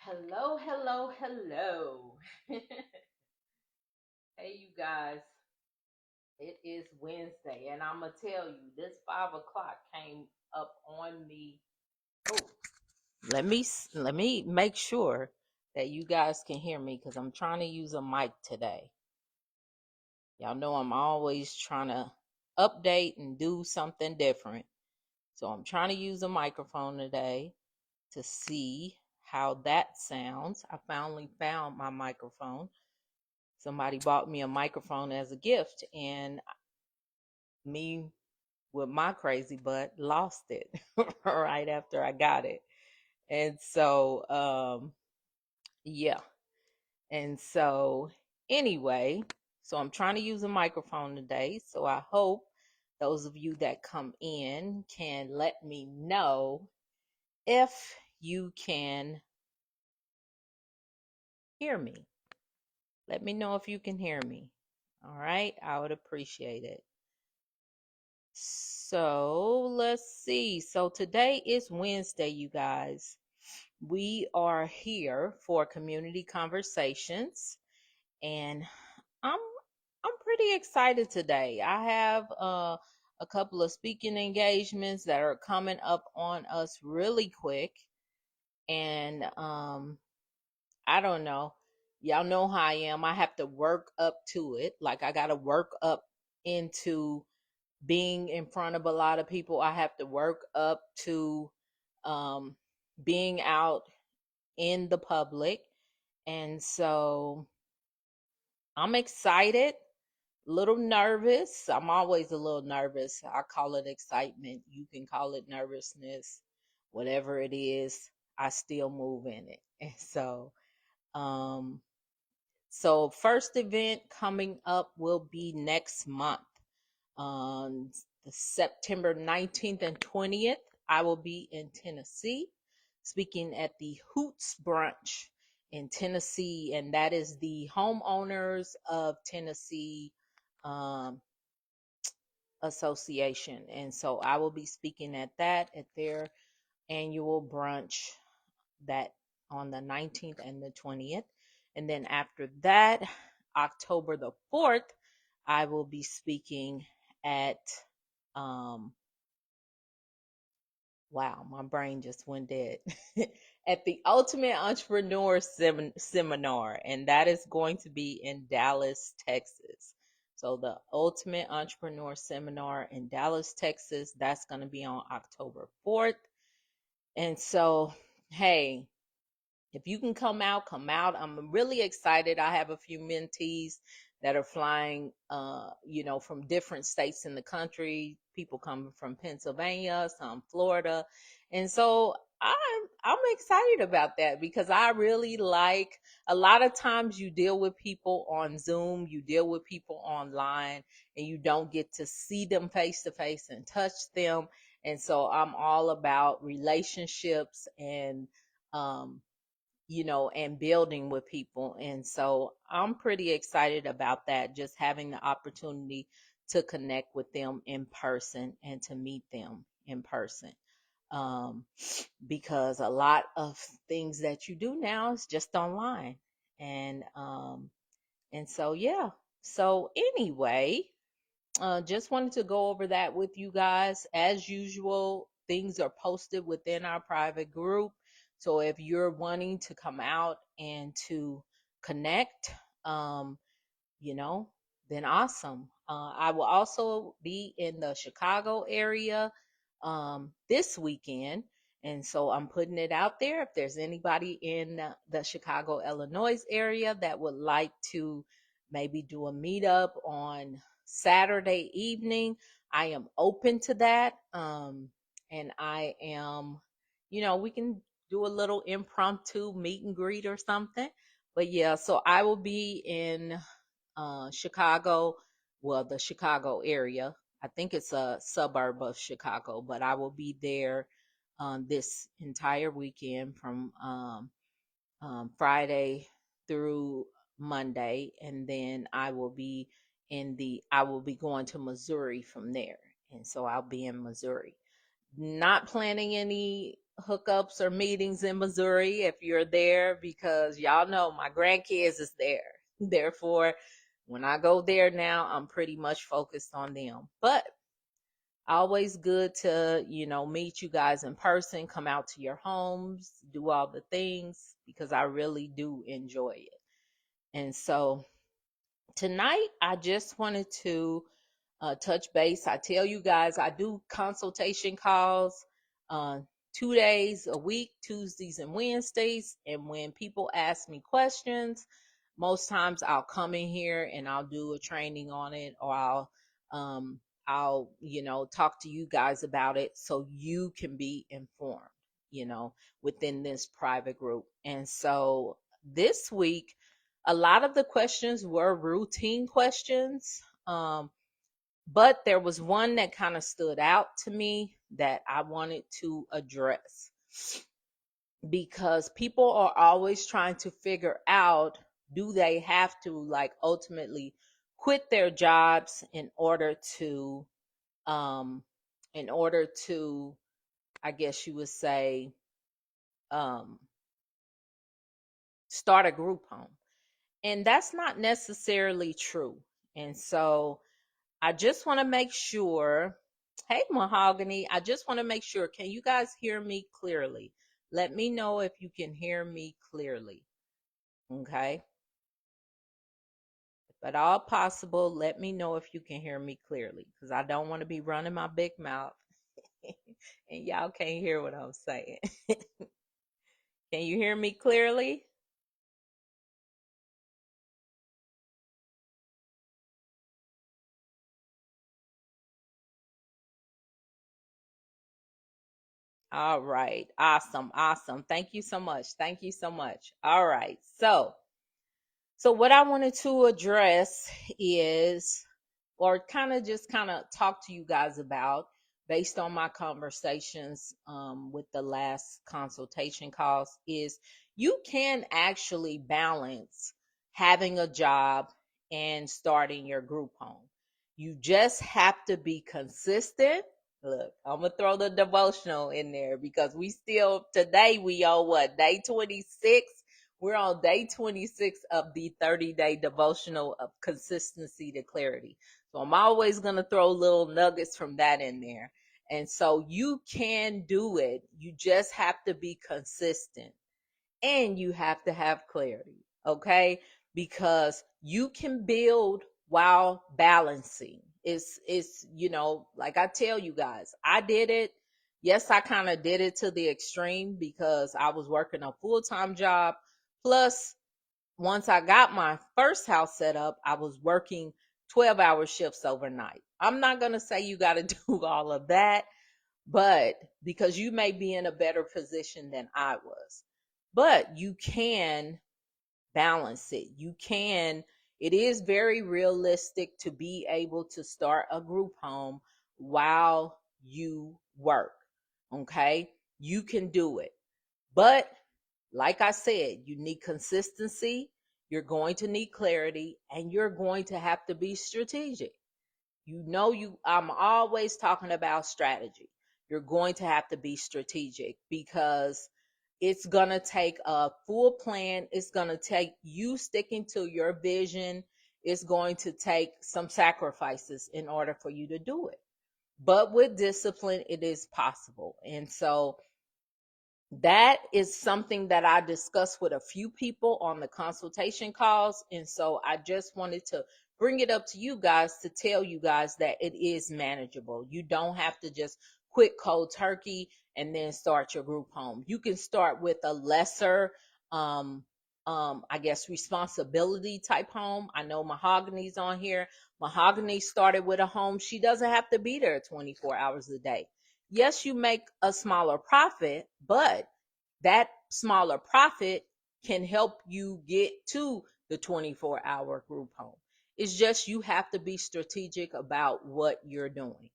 Hello, hello, hello. Hey, you guys, it is Wednesday, and I'm gonna tell you this 5 o'clock came up on me. Oh, let me make sure that you guys can hear me because I'm trying to use a mic today. Y'all know I'm always trying to update and do something different, so I'm trying to use a microphone today to see how that sounds. I finally found my microphone. Somebody bought me a microphone as a gift, and me with my crazy butt lost it right after I got it. And so, yeah. And so, anyway, so I'm trying to use a microphone today. So I hope those of you that come in can let me know if you can hear me. Let me know if you can hear me. All right. I would appreciate it. So let's see. So today is Wednesday, you guys. We are here for community conversations, and I'm I'm pretty excited today. I have a couple of speaking engagements that are coming up on us really quick, and I don't know. Y'all know how I am. I have to work up to it. Like I got to work up into being in front of a lot of people. I have to work up to um, being out in the public. And so I'm excited, a little nervous. I'm always a little nervous. I call it excitement. You can call it nervousness, whatever it is, I still move in it. And um, so first event coming up will be next month. On the September 19th and 20th, I will be in Tennessee speaking at the Hoots Brunch in Tennessee, and that is the homeowners of Tennessee um, Association. And so I will be speaking at their annual brunch that on the 19th and the 20th. And then after that, October the 4th, I will be speaking at um wow, my brain just went dead. At the Ultimate Entrepreneur Seminar, and that is going to be in Dallas, Texas. So the Ultimate Entrepreneur Seminar in Dallas, Texas, that's going to be on October 4th. And so, hey, if you can come out, come out. I'm really excited. I have a few mentees that are flying, from different states in the country. People coming from Pennsylvania, some Florida, and so I'm excited about that because I really like. A lot of times you deal with people on Zoom, you deal with people online, and you don't get to see them face to face and touch them. And so I'm all about relationships and um, and building with people. And so I'm pretty excited about that, just having the opportunity to connect with them in person and to meet them in person. Um, because a lot of things that you do now is just online. And so yeah. So anyway, just wanted to go over that with you guys. As usual, things are posted within our private group. So if you're wanting to come out and to connect, um, you know, then awesome. I will also be in the Chicago area this weekend. And so I'm putting it out there. If there's anybody in the Chicago, Illinois area that would like to maybe do a meetup on Saturday evening, I am open to that. And I am, we can do a little impromptu meet and greet or something. But yeah, so I will be in Chicago, well, the Chicago area. I think it's a suburb of Chicago, but I will be there this entire weekend from Friday through Monday, and then I will be going to Missouri from there, and so I'll be in Missouri. Not planning any hookups or meetings in Missouri if you're there, because y'all know my grandkids is there. Therefore, when I go there now, I'm pretty much focused on them. But always good to, meet you guys in person, come out to your homes, do all the things, because I really do enjoy it. And so tonight, I just wanted to touch base. I tell you guys, I do consultation calls uh, 2 days a week, Tuesdays and Wednesdays. And when people ask me questions, most times I'll come in here and I'll do a training on it, or I'll talk to you guys about it so you can be informed, you know, within this private group. And so this week, a lot of the questions were routine questions. But there was one that kind of stood out to me that I wanted to address, because people are always trying to figure out, do they have to like ultimately quit their jobs um in order to, I guess you would say, um start a group home. And that's not necessarily true. And so I just want to make sure. Hey, Mahogany, I just want to make sure. Can you guys hear me clearly? Let me know if you can hear me clearly. Okay. If at all possible, let me know if you can hear me clearly, because I don't want to be running my big mouth and y'all can't hear what I'm saying. Can you hear me clearly? All right. Awesome. Awesome. Thank you so much. Thank you so much. All right. So what I wanted to address is, or kind of talk to you guys about, based on my conversations with the last consultation calls, is you can actually balance having a job and starting your group home. You just have to be consistent. Look, I'm gonna throw the devotional in there, because we still, today we on what, day 26? We're on day 26 of the 30-day devotional of consistency to clarity. So I'm always going to throw little nuggets from that in there. And so you can do it. You just have to be consistent, and you have to have clarity. Okay? Because you can build while balancing. It's like I tell you guys, I did it. Yes, I kind of did it to the extreme, because I was working a full-time job. Plus, once I got my first house set up, I was working 12-hour shifts overnight. I'm not going to say you got to do all of that, but because you may be in a better position than I was. But you can balance it. It is very realistic to be able to start a group home while you work. Okay? You can do it. But like I said, you need consistency, you're going to need clarity, and you're going to have to be strategic. I'm always talking about strategy. You're going to have to be strategic, because it's going to take a full plan. It's going to take you sticking to your vision. It's going to take some sacrifices in order for you to do it. But with discipline, it is possible. And so that is something that I discussed with a few people on the consultation calls. And so I just wanted to bring it up to you guys to tell you guys that it is manageable. You don't have to just quit cold turkey and then start your group home. You can start with a lesser, I guess, responsibility type home. I know Mahogany's on here. Mahogany started with a home. She doesn't have to be there 24 hours a day. Yes, you make a smaller profit, but that smaller profit can help you get to the 24-hour group home. It's just you have to be strategic about what you're doing.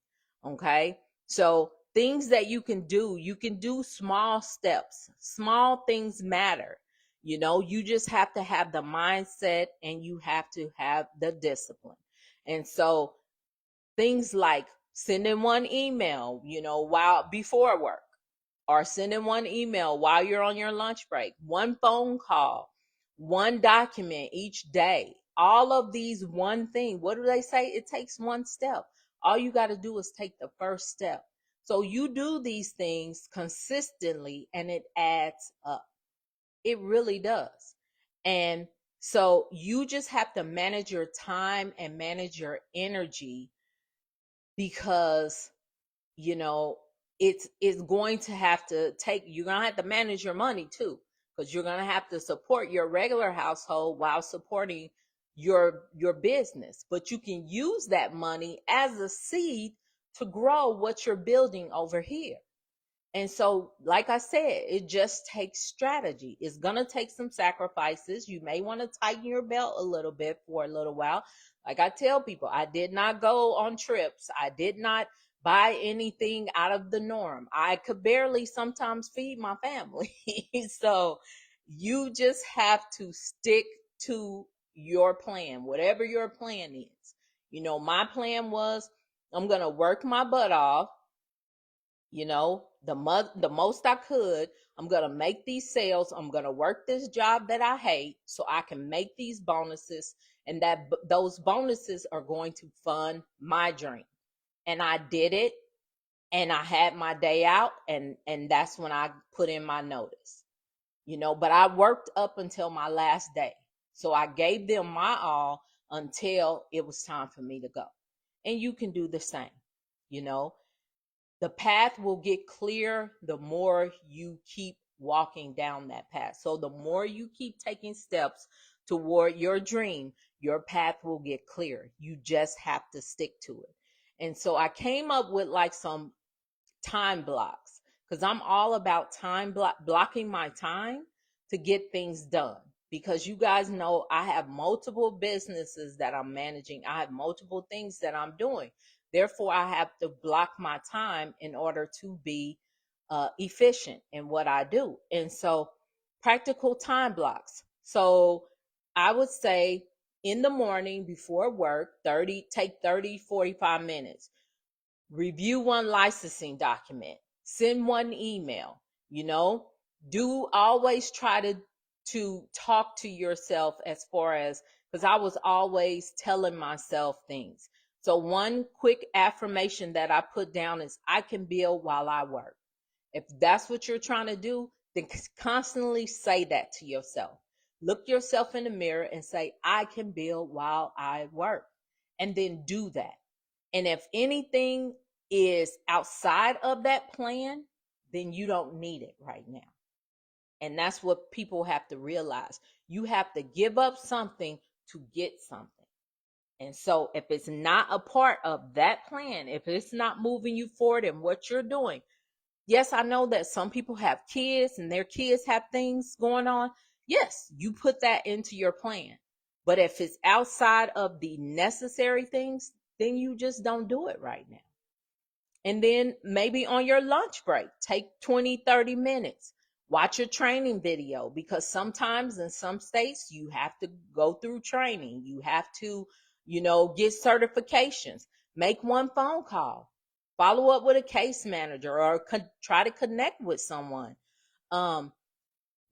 Okay? So, things that you can do small steps. Small things matter. You just have to have the mindset, and you have to have the discipline. And so, things like sending one email, while before work, or sending one email while you're on your lunch break, one phone call, one document each day. All of these one thing. What do they say? It takes one step. All you got to do is take the first step. So you do these things consistently and it adds up. It really does. And so you just have to manage your time and manage your energy, because you know it's going to have to take, you're going to have to manage your money too, because you're going to have to support your regular household while supporting your business. But you can use that money as a seed to grow what you're building over here. And so, like I said, it just takes strategy. It's going to take some sacrifices. You may want to tighten your belt a little bit for a little while. Like I tell people, I did not go on trips. I did not buy anything out of the norm. I could barely sometimes feed my family. So you just have to stick to your plan, whatever your plan is. My plan was, I'm going to work my butt off, the most I could. I'm going to make these sales. I'm going to work this job that I hate so I can make these bonuses, and those bonuses are going to fund my dream. And I did it, and I had my day out, and that's when I put in my notice. But I worked up until my last day. So I gave them my all until it was time for me to go. And you can do the same. you know the path will get clear the more you keep walking down that path. So the more you keep taking steps toward your dream, your path will get clear. You just have to stick to it. And so I came up with like some time blocks, because I'm all about blocking my time to get things done. Because you guys know I have multiple businesses that I'm managing, I have multiple things that I'm doing. Therefore, I have to block my time in order to be efficient in what I do. And so, practical time blocks. So, I would say in the morning before work, 45 minutes. Review one licensing document, send one email. Do always try to talk to yourself, as far as, because I was always telling myself things. So one quick affirmation that I put down is, I can build while I work. If that's what you're trying to do, then constantly say that to yourself. Look yourself in the mirror and say, I can build while I work. And then do that. And if anything is outside of that plan, then you don't need it right now. And that's what people have to realize. You have to give up something to get something. And so if it's not a part of that plan, if it's not moving you forward in what you're doing, yes, I know that some people have kids and their kids have things going on. Yes, you put that into your plan. But if it's outside of the necessary things, then you just don't do it right now. And then maybe on your lunch break, take 20, 30 minutes. Watch a training video, because sometimes in some states you have to go through training. You have to, get certifications. Make one phone call. Follow up with a case manager, or try to connect with someone.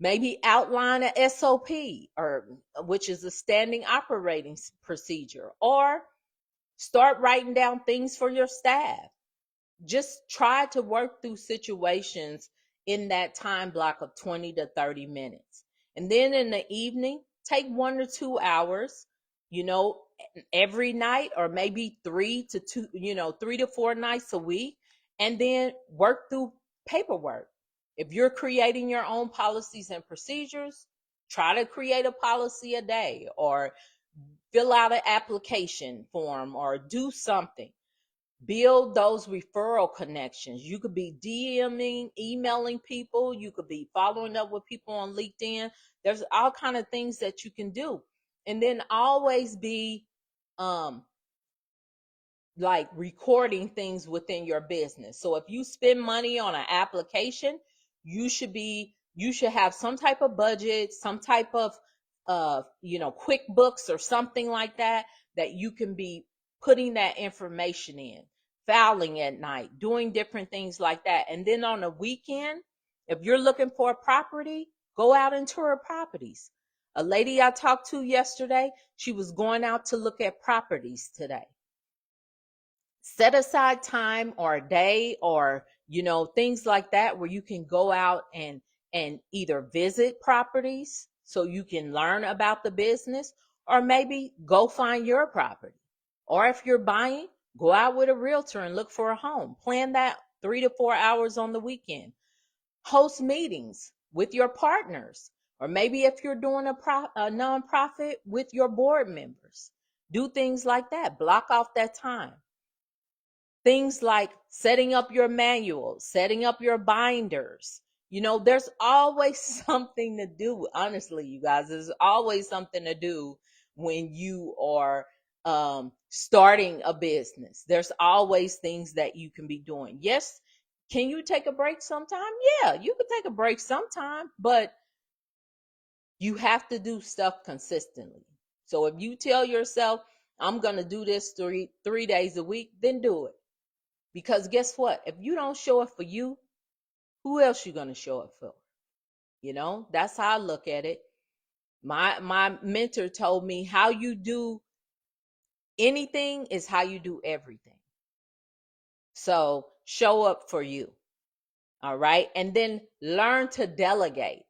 Maybe outline a SOP, or which is a standing operating procedure, or start writing down things for your staff. Just try to work through situations in that time block of 20 to 30 minutes. And then in the evening, take 1 or 2 hours, every night, or maybe 3 to 4 nights a week, and then work through paperwork. If you're creating your own policies and procedures, try to create a policy a day, or fill out an application form, or do something. Build those referral connections. You could be DMing, emailing people. You could be following up with people on LinkedIn. There's all kind of things that you can do. And then always be like recording things within your business. So if you spend money on an application, you should have some type of budget, some type of QuickBooks or something like that you can be putting that information in. fouling at night, doing different things like that. And then on the weekend, if you're looking for a property, go out and tour properties. A lady I talked to yesterday, she was going out to look at properties today. Set aside time or a day or things like that where you can go out and either visit properties so you can learn about the business, or maybe go find your property. Or if you're buying, go out with a realtor and look for a home. Plan that 3 to 4 hours on the weekend. Host meetings with your partners, or maybe if you're doing a nonprofit, with your board members. Do things like that. Block off that time. Things like setting up your manuals, setting up your binders. There's always something to do. Honestly, you guys, there's always something to do when you are starting a business. There's always things that you can be doing. Yes, can you take a break sometime? Yeah, you can take a break sometime, but you have to do stuff consistently. So if you tell yourself, I'm going to do this three days a week, then do it. Because guess what? If you don't show up for you, who else you gonna show up for? That's how I look at it. My mentor told me, how you do anything is how you do everything. So show up for you. All right. And then learn to delegate.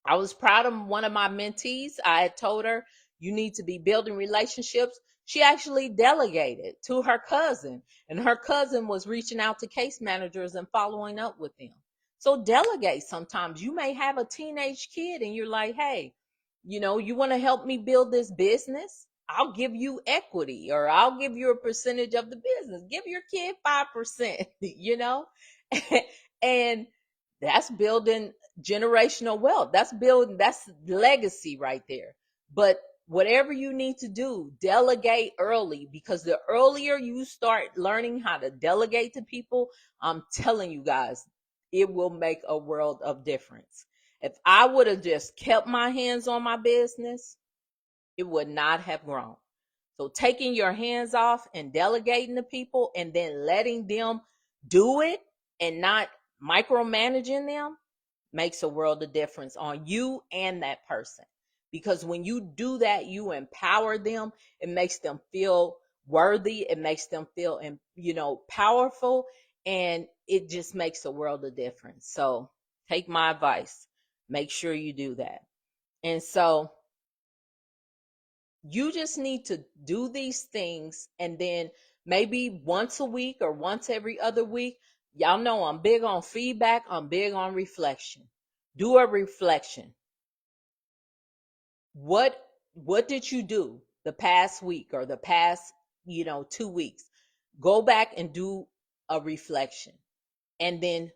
I was proud of one of my mentees. I had told her, you need to be building relationships. She actually delegated to her cousin, and her cousin was reaching out to case managers and following up with them. So delegate sometimes. You may have a teenage kid and you're like, hey, you want to help me build this business? I'll give you equity, or I'll give you a percentage of the business. Give your kid 5%, and that's building generational wealth. That's legacy right there. But whatever you need to do, delegate early, because the earlier you start learning how to delegate to people, I'm telling you guys, it will make a world of difference. If I would have just kept my hands on my business, it would not have grown. So taking your hands off and delegating to people and then letting them do it and not micromanaging them makes a world of difference on you and that person. Because when you do that, you empower them. It makes them feel worthy. It makes them feel, powerful, and it just makes a world of difference. So take my advice. Make sure you do that. And so you just need to do these things, and then maybe once a week or once every other week. Y'all know I'm big on feedback. I'm big on reflection. Do a reflection. What did you do the past week or the past 2 weeks? Go back and do a reflection, and then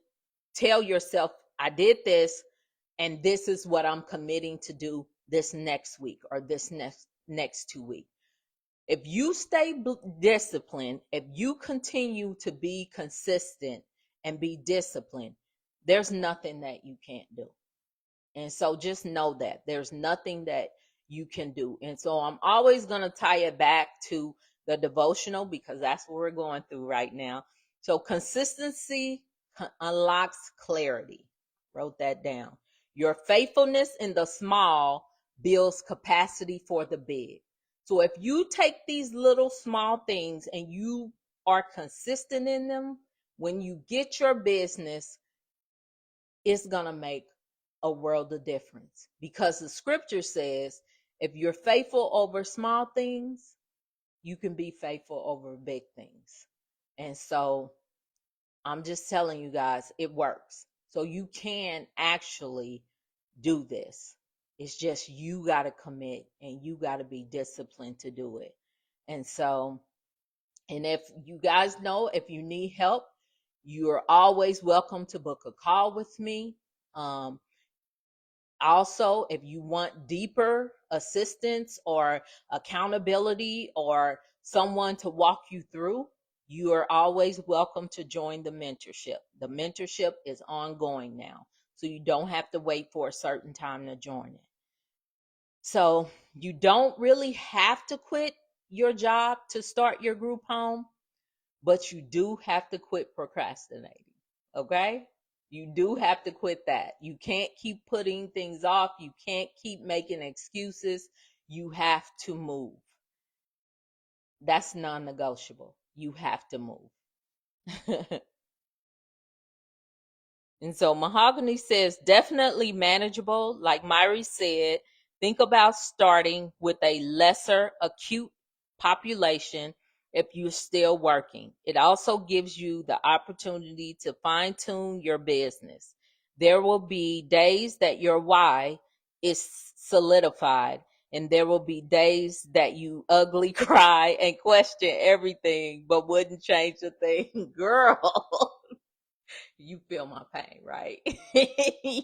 tell yourself, I did this, and this is what I'm committing to do this next week or this next 2 weeks. If you stay disciplined, if you continue to be consistent and be disciplined, there's nothing that you can't do. And so just know that there's nothing that you can do. And so I'm always going to tie it back to the devotional, because that's what we're going through right now. So consistency unlocks clarity. Wrote that down. Your faithfulness in the small builds capacity for the big. So if you take these little small things and you are consistent in them, when you get your business, it's going to make a world of difference, because the scripture says, if you're faithful over small things, you can be faithful over big things. And so I'm just telling you guys, it works. So you can actually do this. It's just you got to commit and you got to be disciplined to do it. And so, and if you guys know, if you need help, you're always welcome to book a call with me. Also, if you want deeper assistance or accountability or someone to walk you through, you are always welcome to join the mentorship. The mentorship is ongoing now, so you don't have to wait for a certain time to join it. So you don't really have to quit your job to start your group home, but you do have to quit procrastinating. Okay? You do have to quit that. You can't keep putting things off. You can't keep making excuses. You have to move. That's non negotiable. You have to move. And so Mahogany says definitely manageable. Like Myrrie said, think about starting with a lesser acute population if you're still working. It also gives you the opportunity to fine tune your business. There will be days that your why is solidified, and there will be days that you ugly cry and question everything, but wouldn't change a thing. Girl, you feel my pain, right?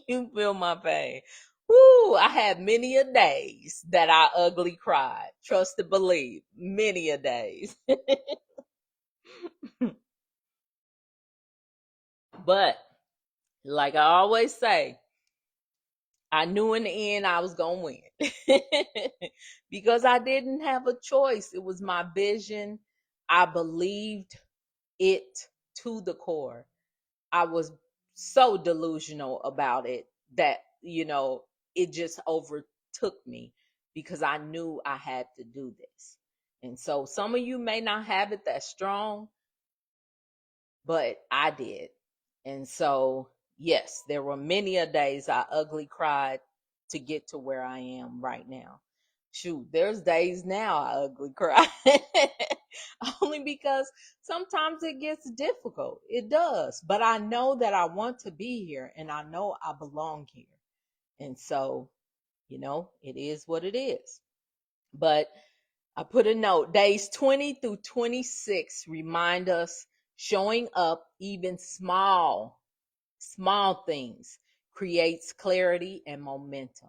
You feel my pain. Woo, I had many a days that I ugly cried. Trust and believe, many a days. But like I always say, I knew in the end I was going to win. Because I didn't have a choice. It was my vision. I believed it to the core. I was so delusional about it that, it just overtook me because I knew I had to do this. And so some of you may not have it that strong, but I did. And so, yes, there were many a days I ugly cried to get to where I am right now. Shoot, there's days now I ugly cry. Only because sometimes it gets difficult. It does. But I know that I want to be here and I know I belong here. And so, it is what it is. But I put a note, days 20 through 26 remind us showing up, even small things, creates clarity and momentum.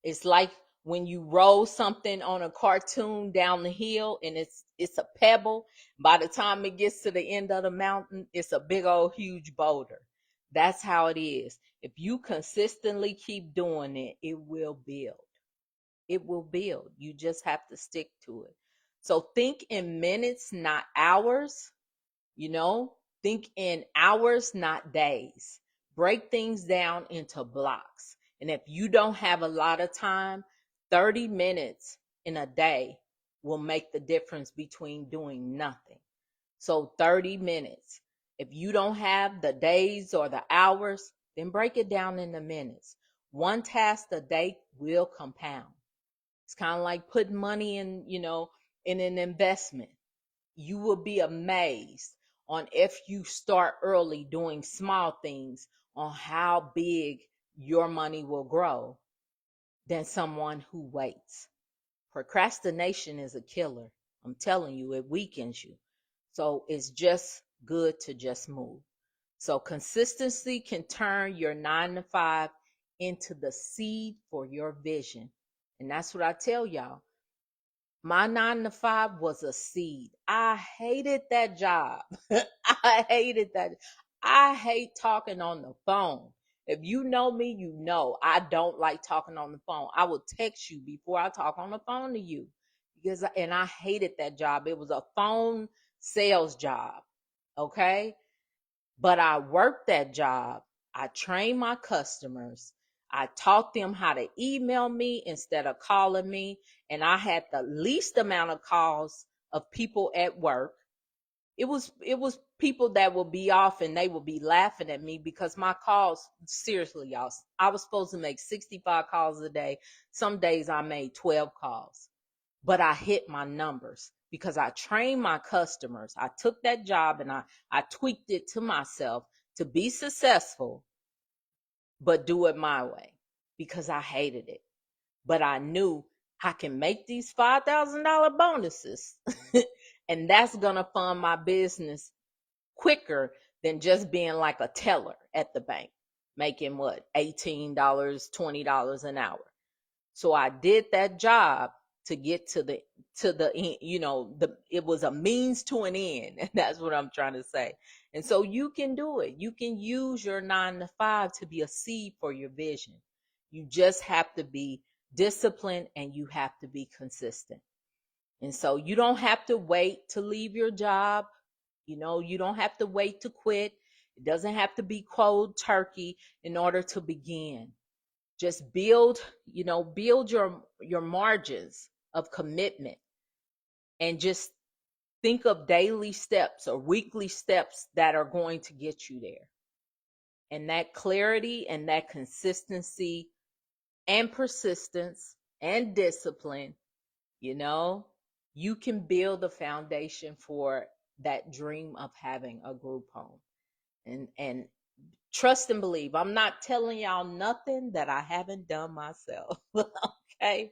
It's like when you roll something on a cartoon down the hill and it's a pebble. By the time it gets to the end of the mountain, it's a big old huge boulder. That's how it is. If you consistently keep doing it, it will build. It will build. You just have to stick to it. So think in minutes, not hours. Think in hours, not days. Break things down into blocks. And if you don't have a lot of time, 30 minutes in a day will make the difference between doing nothing. So 30 minutes. If you don't have the days or the hours, then break it down into minutes. One task a day will compound. It's kind of like putting money in an investment. You will be amazed on if you start early doing small things on how big your money will grow than someone who waits. Procrastination is a killer. I'm telling you, it weakens you. So it's just good to just move. So consistency can turn your 9 to 5 into the seed for your vision. And that's what I tell y'all. My 9 to 5 was a seed. I hated that job. I hated that. I hate talking on the phone. If you know me, you know I don't like talking on the phone. I will text you before I talk on the phone to you and I hated that job. It was a phone sales job. Okay. But I worked that job. I trained my customers. I taught them how to email me instead of calling me. And I had the least amount of calls of people at work. It was people that would be off and they would be laughing at me because my calls, seriously, y'all, I was supposed to make 65 calls a day. Some days I made 12 calls. But I hit my numbers because I trained my customers. I took that job and I tweaked it to myself to be successful, but do it my way because I hated it. But I knew I can make these $5,000 bonuses and that's going to fund my business quicker than just being like a teller at the bank, making what, $18, $20 an hour. So I did that job to get to the it was a means to an end. And that's what I'm trying to say. And so you can do it. You can use your 9 to 5 to be a seed for your vision. You just have to be disciplined and you have to be consistent. And so you don't have to wait to leave your job. You don't have to wait to quit. It doesn't have to be cold turkey in order to begin. Just build your margins of commitment, and just think of daily steps or weekly steps that are going to get you there. And that clarity and that consistency and persistence and discipline, you know, you can build a foundation for that dream of having a group home. And trust and believe, I'm not telling y'all nothing that I haven't done myself. Okay.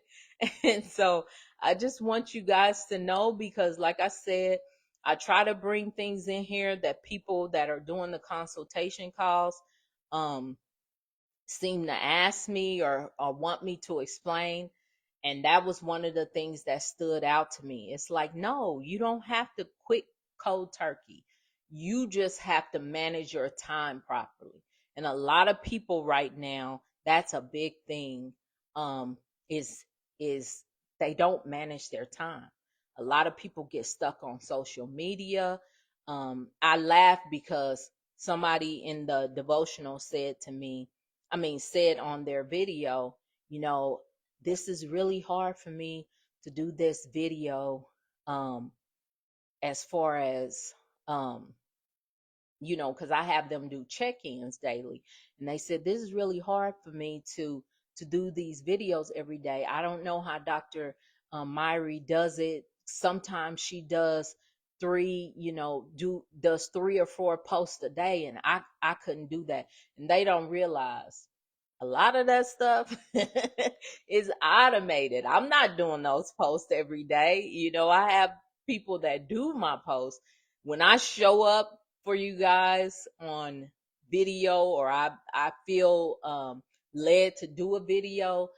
And so I just want you guys to know, because like I said, I try to bring things in here that people that are doing the consultation calls um seem to ask me or want me to explain. And that was one of the things that stood out to me. It's like, no, you don't have to quit cold turkey. You just have to manage your time properly. And a lot of people right now, that's a big thing, um, is is they don't manage their time. A lot of people get stuck on social media. I laugh because somebody in the devotional said to me, said on their video, you know, this is really hard for me to do this video, um as far as, um because I have them do check-ins daily, and they said this is really hard for me to do these videos every day. I don't know how Dr. Myrrie does it. Sometimes she does three, does 3 or 4 posts a day, and I couldn't do that. And they don't realize a lot of that stuff is automated. I'm not doing those posts every day. I have people that do my posts. When I show up for you guys on video, or I feel led to do a video,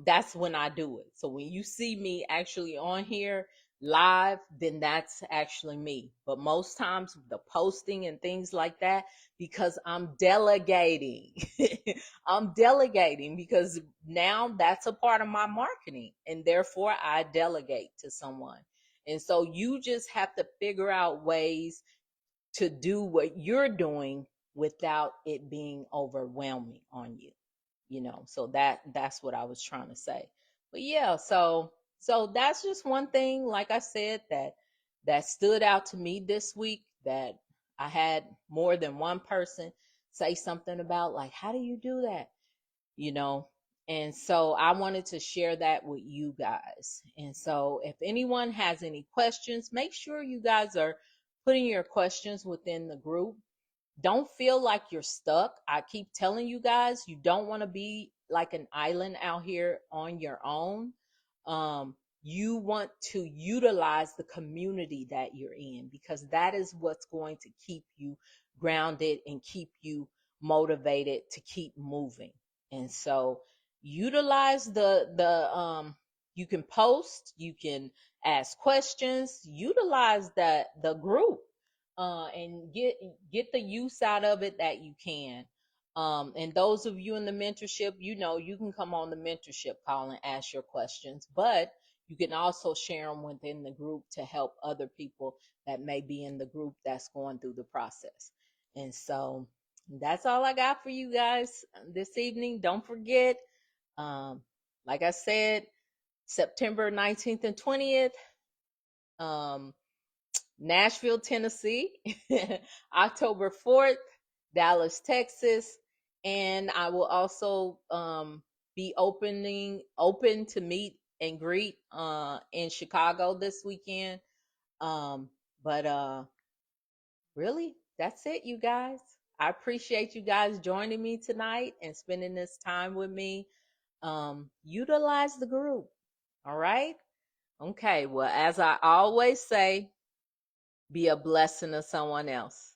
that's when I do it. So when you see me actually on here live, then that's actually me. But most times the posting and things like that, because I'm delegating. I'm delegating because now that's a part of my marketing, and therefore I delegate to someone. And so you just have to figure out ways to do what you're doing without it being overwhelming on you. So that's what I was trying to say. But yeah, so that's just one thing, like I said, that stood out to me this week, that I had more than one person say something about, like, how do you do that? you know and so I wanted to share that with you guys. And so if anyone has any questions, make sure you guys are putting your questions within the group. Don't feel like you're stuck. I keep telling you guys, you don't want to be like an island out here on your own. You want to utilize the community that you're in, because that is what's going to keep you grounded and keep you motivated to keep moving. And so utilize the you can post, you can ask questions, utilize the group, and get the use out of it that you can. And those of you in the mentorship, you can come on the mentorship call and ask your questions, but you can also share them within the group to help other people that may be in the group that's going through the process. And so that's all I got for you guys this evening. Don't forget, um, like I said, September 19th and 20th, um, Nashville, Tennessee, October 4th, Dallas, Texas, and I will also be open to meet and greet in Chicago this weekend. But really, that's it, you guys. I appreciate you guys joining me tonight and spending this time with me. Utilize the group. All right. Okay. Well, as I always say, be a blessing to someone else.